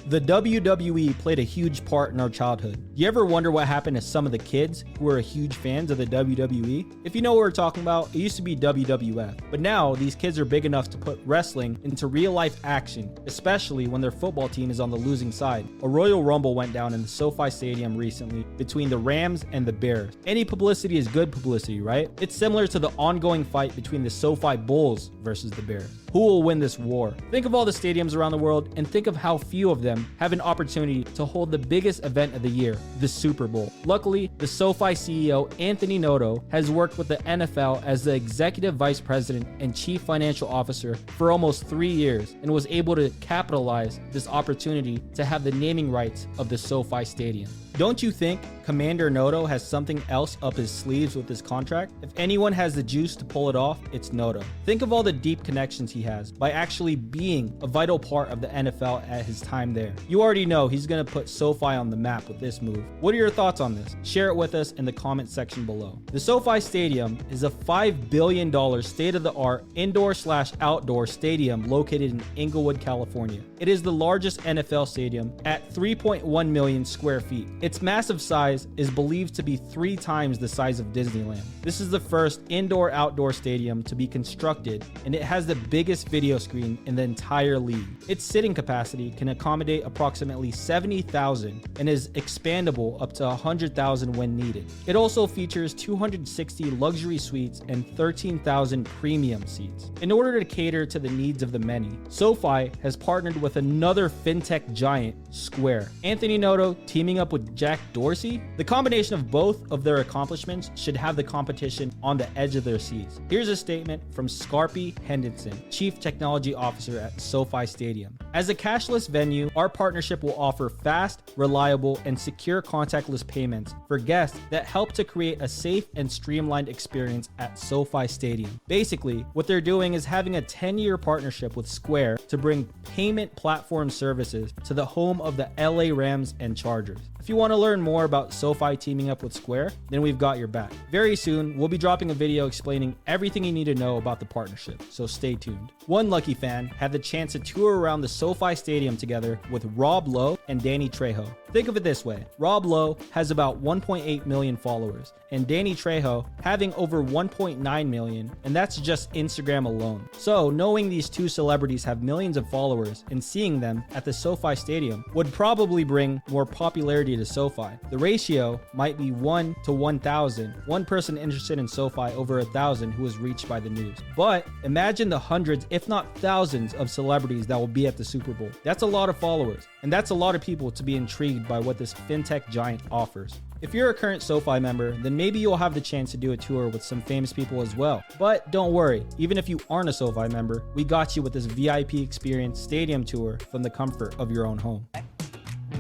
The WWE played a huge part in our childhood. You ever wonder what happened to some of the kids who were huge fans of the WWE? If you know what we're talking about, it used to be WWF. But now, these kids are big enough to put wrestling into real-life action, especially when their football team is on the losing side. A Royal Rumble went down in the SoFi Stadium recently between the Rams and the Bears. Any publicity is good publicity, right? It's similar to the ongoing fight between the SoFi Bulls versus the Bears. Who will win this war? Think of all the stadiums around the world and think of how few of them have an opportunity to hold the biggest event of the year, the Super Bowl. Luckily, the SoFi CEO, Anthony Noto, has worked with the NFL as the Executive Vice President and Chief Financial Officer for almost 3 years and was able to capitalize this opportunity to have the naming rights of the SoFi Stadium. Don't you think Commander Noto has something else up his sleeves with this contract? If anyone has the juice to pull it off, it's Noto. Think of all the deep connections he has by actually being a vital part of the NFL at his time there. You already know he's going to put SoFi on the map with this move. What are your thoughts on this? Share it with us in the comment section below. The SoFi Stadium is a $5 billion state-of-the-art indoor/outdoor stadium located in Inglewood, California. It is the largest NFL stadium at 3.1 million square feet. Its massive size is believed to be 3 times the size of Disneyland. This is the first indoor-outdoor stadium to be constructed, and it has the biggest video screen in the entire league. Its sitting capacity can accommodate approximately 70,000 and is expandable up to 100,000 when needed. It also features 260 luxury suites and 13,000 premium seats. In order to cater to the needs of the many, SoFi has partnered with another fintech giant, Square. Anthony Noto teaming up with Jack Dorsey? The combination of both of their accomplishments should have the competition on the edge of their seats. Here's a statement from Scarpy Henderson, Chief Technology Officer at SoFi Stadium. As a cashless venue, our partnership will offer fast, reliable, and secure contactless payments for guests that help to create a safe and streamlined experience at SoFi Stadium. Basically, what they're doing is having a 10-year partnership with Square to bring payment platform services to the home of the LA Rams and Chargers. If you want to learn more about SoFi teaming up with Square, then we've got your back. Very soon, we'll be dropping a video explaining everything you need to know about the partnership, so stay tuned. One lucky fan had the chance to tour around the SoFi Stadium together with Rob Lowe and Danny Trejo. Think of it this way, Rob Lowe has about 1.8 million followers, and Danny Trejo having over 1.9 million, and that's just Instagram alone. So knowing these two celebrities have millions of followers and seeing them at the SoFi Stadium would probably bring more popularity to SoFi. The ratio might be 1 to 1,000, one person interested in SoFi over 1,000 who was reached by the news. But imagine the hundreds, if not thousands, of celebrities that will be at the Super Bowl. That's a lot of followers, and that's a lot of people to be intrigued by what this fintech giant offers. If you're a current SoFi member, then maybe you'll have the chance to do a tour with some famous people as well. But don't worry, even if you aren't a SoFi member, we got you with this VIP experience stadium tour from the comfort of your own home.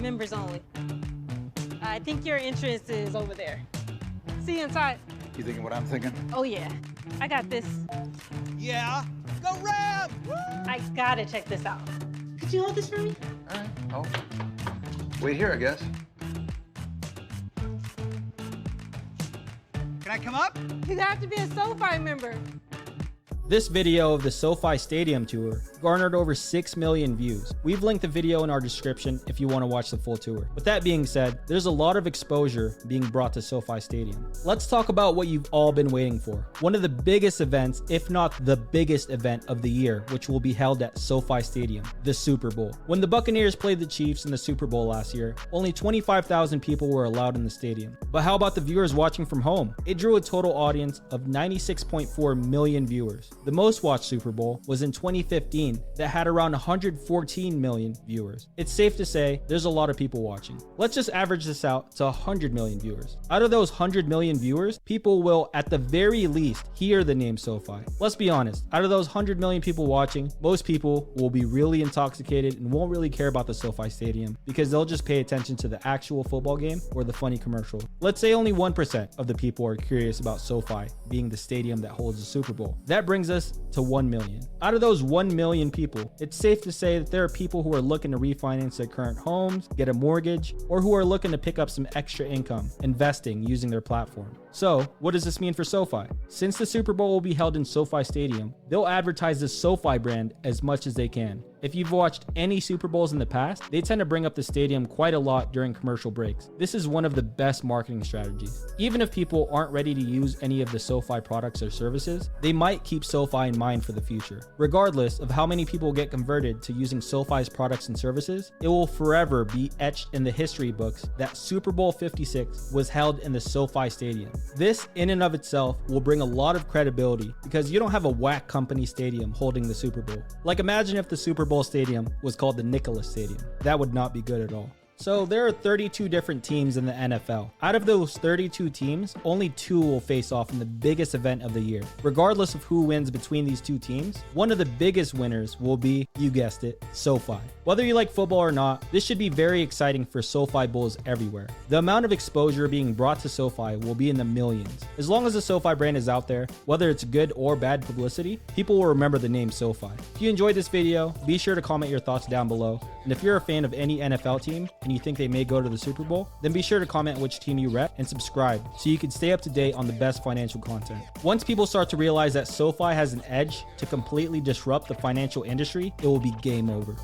Members only. I think your entrance is over there. See you inside. You thinking what I'm thinking? Oh yeah, I got this. Yeah, go Rams! I gotta check this out. Could you hold this for me? All right. Oh. Wait here, I guess. Can I come up? You have to be a SoFi member. This video of the SoFi Stadium tour garnered over 6 million views. We've linked the video in our description if you want to watch the full tour. With that being said, there's a lot of exposure being brought to SoFi Stadium. Let's talk about what you've all been waiting for. One of the biggest events, if not the biggest event of the year, which will be held at SoFi Stadium, the Super Bowl. When the Buccaneers played the Chiefs in the Super Bowl last year, only 25,000 people were allowed in the stadium. But how about the viewers watching from home? It drew a total audience of 96.4 million viewers. The most watched Super Bowl was in 2015 that had around 114 million viewers. It's safe to say there's a lot of people watching. Let's just average this out to 100 million viewers. Out of those 100 million viewers, people will at the very least hear the name SoFi. Let's be honest, out of those 100 million people watching, most people will be really intoxicated and won't really care about the SoFi Stadium because they'll just pay attention to the actual football game or the funny commercial. Let's say only 1% of the people are curious about SoFi being the stadium that holds the Super Bowl. That brings us to 1 million. Out of those 1 million people, it's safe to say that there are people who are looking to refinance their current homes, get a mortgage, or who are looking to pick up some extra income, investing using their platform. So, what does this mean for SoFi? Since the Super Bowl will be held in SoFi Stadium, they'll advertise the SoFi brand as much as they can. If you've watched any Super Bowls in the past, they tend to bring up the stadium quite a lot during commercial breaks. This is one of the best marketing strategies. Even if people aren't ready to use any of the SoFi products or services, they might keep SoFi in mind for the future. Regardless of how many people get converted to using SoFi's products and services, it will forever be etched in the history books that Super Bowl 56 was held in the SoFi Stadium. This in and of itself will bring a lot of credibility because you don't have a whack company stadium holding the Super Bowl. Like, imagine if the Super Bowl stadium was called the Nicholas Stadium. That would not be good at all. So there are 32 different teams in the NFL. Out of those 32 teams, only 2 will face off in the biggest event of the year. Regardless of who wins between these 2 teams, one of the biggest winners will be, you guessed it, SoFi. Whether you like football or not, this should be very exciting for SoFi Bulls everywhere. The amount of exposure being brought to SoFi will be in the millions. As long as the SoFi brand is out there, whether it's good or bad publicity, people will remember the name SoFi. If you enjoyed this video, be sure to comment your thoughts down below. And if you're a fan of any NFL team and you think they may go to the Super Bowl, then be sure to comment which team you rep and subscribe so you can stay up to date on the best financial content. Once people start to realize that SoFi has an edge to completely disrupt the financial industry, it will be game over.